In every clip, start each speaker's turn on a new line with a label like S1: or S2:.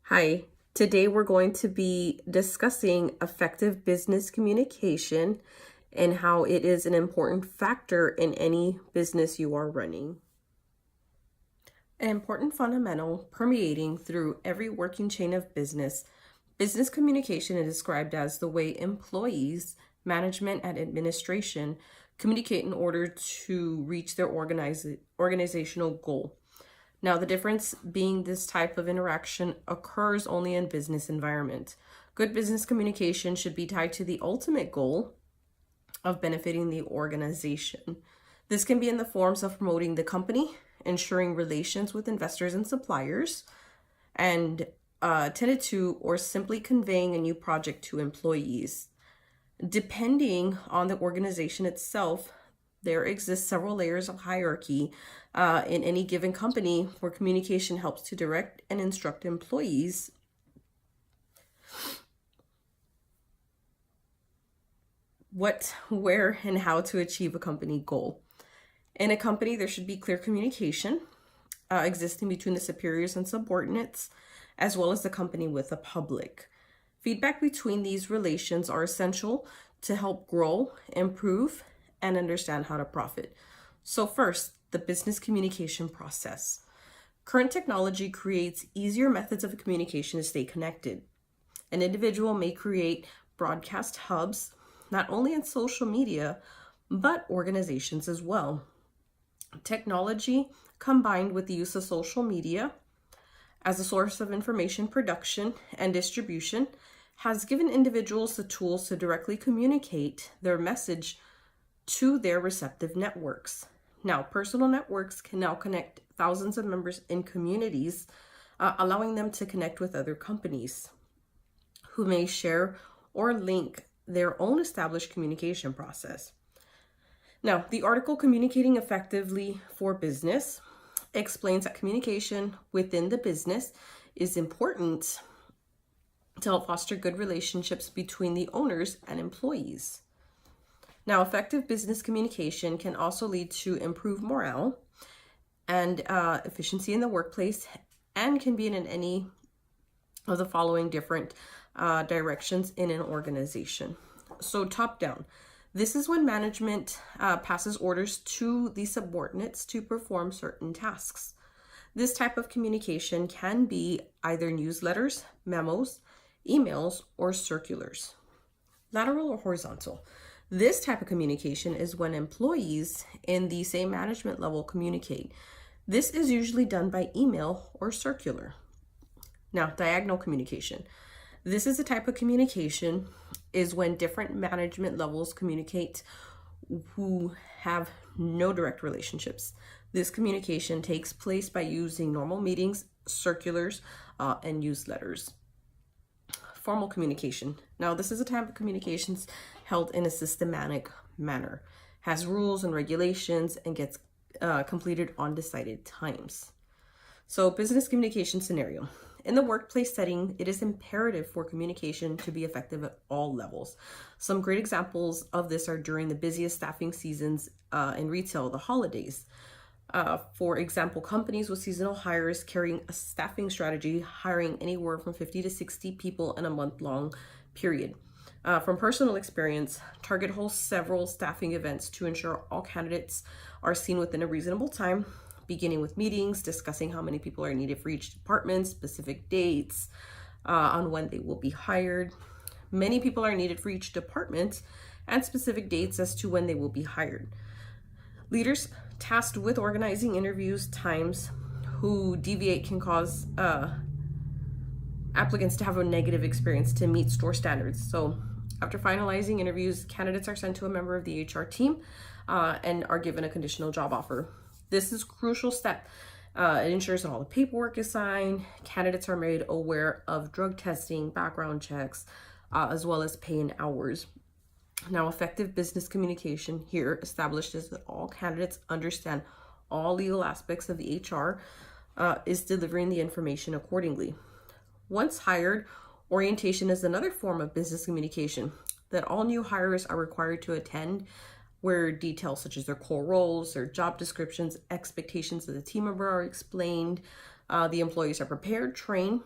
S1: Hi, today we're going to be discussing effective business communication and how it is an important factor in any business you are running. An important fundamental permeating through every working chain of business, business communication is described as the way employees, management, and administration communicate in order to reach their organizational goal. Now, the difference being this type of interaction occurs only in business environment. Good business communication should be tied to the ultimate goal of benefiting the organization. This can be in the forms of promoting the company, ensuring relations with investors and suppliers, and tended to or simply conveying a new project to employees. Depending on the organization itself, there exist several layers of hierarchy in any given company where communication helps to direct and instruct employees what, where, and how to achieve a company goal. In a company, there should be clear communication existing between the superiors and subordinates, as well as the company with the public. Feedback between these relations are essential to help grow, improve, and understand how to profit. So first, the business communication process. Current technology creates easier methods of communication to stay connected. An individual may create broadcast hubs, not only in social media, but organizations as well. Technology combined with the use of social media as a source of information production and distribution has given individuals the tools to directly communicate their message to their receptive networks. Now, personal networks can now connect thousands of members in communities, allowing them to connect with other companies who may share or link their own established communication process. Now, the article Communicating Effectively for Business explains that communication within the business is important to help foster good relationships between the owners and employees. Now, effective business communication can also lead to improved morale and efficiency in the workplace, and can be in any of the following different directions in an organization. So top down, this is when management passes orders to the subordinates to perform certain tasks. This type of communication can be either newsletters, memos, emails, or circulars. Lateral or horizontal. This type of communication is when employees in the same management level communicate. This is usually done by email or circular. Now, diagonal communication. This is a type of communication is when different management levels communicate who have no direct relationships. This communication takes place by using normal meetings, circulars, and newsletters. Formal communication. Now, this is a type of communications held in a systematic manner, has rules and regulations, and gets completed on decided times. So, business communication scenario. In the workplace setting, it is imperative for communication to be effective at all levels. Some great examples of this are during the busiest staffing seasons in retail, the holidays. For example, companies with seasonal hires carrying a staffing strategy, hiring anywhere from 50 to 60 people in a month-long period. From personal experience, Target hosts several staffing events to ensure all candidates are seen within a reasonable time, beginning with meetings, discussing how many people are needed for each department, specific dates on when they will be hired. Many people are needed for each department, and specific dates as to when they will be hired. Leaders tasked with organizing interviews times who deviate can cause applicants to have a negative experience to meet store standards. So after finalizing interviews, candidates are sent to a member of the HR team and are given a conditional job offer. This is a crucial step. It ensures that all the paperwork is signed, candidates are made aware of drug testing, background checks, as well as pay and hours. Now, effective business communication here establishes that all candidates understand all legal aspects of the HR is delivering the information accordingly. Once hired, orientation is another form of business communication that all new hires are required to attend, where details such as their core roles, their job descriptions, expectations of the team member are explained. The employees are prepared, trained,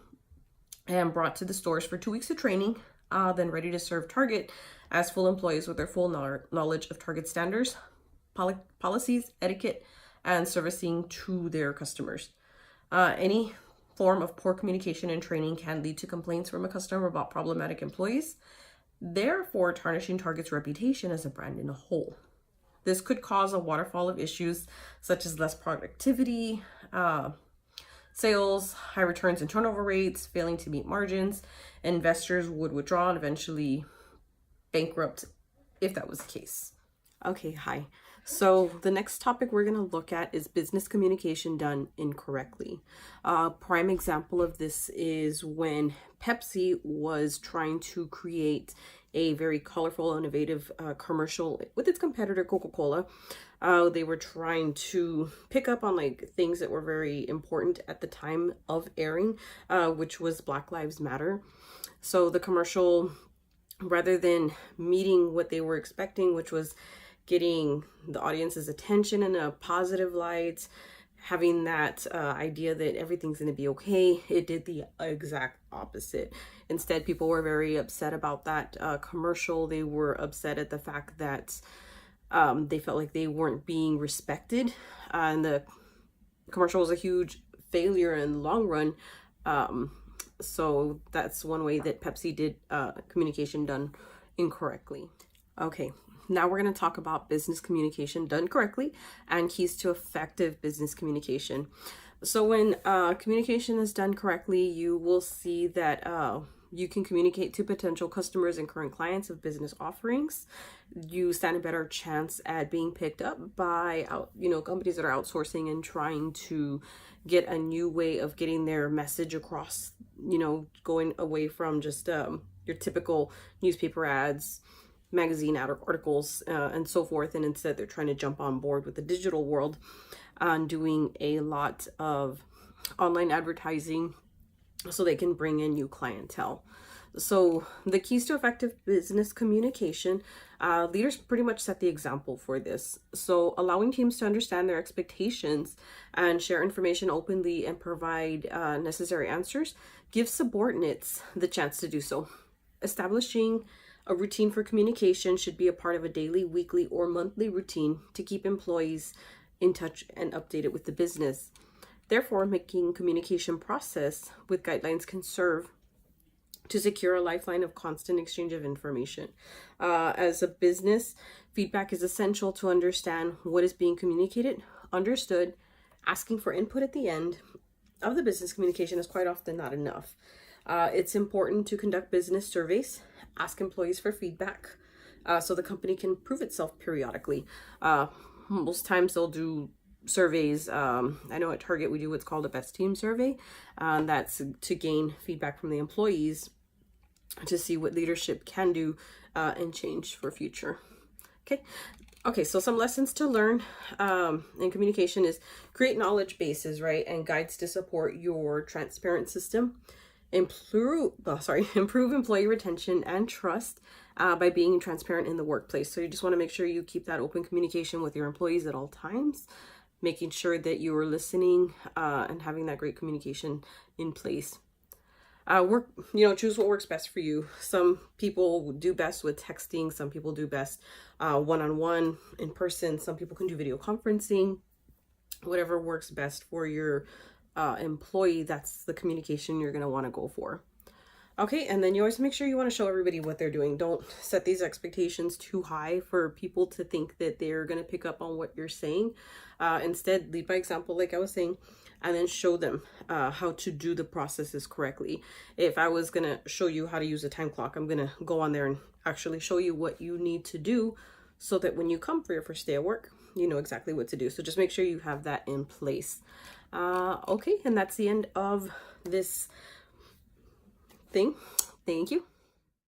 S1: and brought to the stores for 2 weeks of training, then ready to serve Target as full employees with their full knowledge of Target standards, policies, etiquette, and servicing to their customers. Any form of poor communication and training can lead to complaints from a customer about problematic employees, therefore tarnishing Target's reputation as a brand in a whole. This could cause a waterfall of issues such as less productivity, sales, high returns and turnover rates, failing to meet margins, and investors would withdraw and eventually bankrupt if that was the case. Okay, hi. So the next topic we're going to look at is business communication done incorrectly. Prime example of this is when Pepsi was trying to create a very colorful, innovative commercial with its competitor Coca-Cola. They were trying to pick up on like things that were very important at the time of airing, which was Black Lives Matter. So the commercial, rather than meeting what they were expecting, which was getting the audience's attention in a positive light, having that idea that everything's going to be okay, it did the exact opposite. Instead, people were very upset about that commercial. They were upset at the fact that they felt like they weren't being respected, and the commercial was a huge failure in the long run. So that's one way that Pepsi did communication done incorrectly. Okay, now we're going to talk about business communication done correctly and keys to effective business communication. So when communication is done correctly, you will see that you can communicate to potential customers and current clients of business offerings. You stand a better chance at being picked up by companies that are outsourcing and trying to get a new way of getting their message across, going away from just your typical newspaper ads, magazine articles, and so forth. And instead they're trying to jump on board with the digital world and doing a lot of online advertising so they can bring in new clientele. So the keys to effective business communication, leaders pretty much set the example for this. So allowing teams to understand their expectations and share information openly and provide necessary answers gives subordinates the chance to do so. Establishing a routine for communication should be a part of a daily, weekly, or monthly routine to keep employees in touch and updated with the business. Therefore, making communication process with guidelines can serve to secure a lifeline of constant exchange of information. As a business, feedback is essential to understand what is being communicated, understood. Asking for input at the end of the business communication is quite often not enough. It's important to conduct business surveys, ask employees for feedback, so the company can prove itself periodically. Most times they'll do surveys. I know at Target we do what's called a best team survey. That's to gain feedback from the employees to see what leadership can do and change for future. Okay, so some lessons to learn in communication is create knowledge bases, right, and guides to support your transparent system. Improve employee retention and trust by being transparent in the workplace. So you just want to make sure you keep that open communication with your employees at all times, making sure that you are listening and having that great communication in place. Choose what works best for you. Some people do best with texting. Some people do best one-on-one in person. Some people can do video conferencing. Whatever works best for your employee, that's the communication you're going to want to go for. Okay, and then you always make sure you want to show everybody what they're doing. Don't set these expectations too high for people to think that they're going to pick up on what you're saying. Instead, lead by example, like I was saying, and then show them how to do the processes correctly. If I was going to show you how to use a time clock, I'm going to go on there and actually show you what you need to do so that when you come for your first day of work, you know exactly what to do. So just make sure you have that in place. Okay, and that's the end of this thing. Thank you.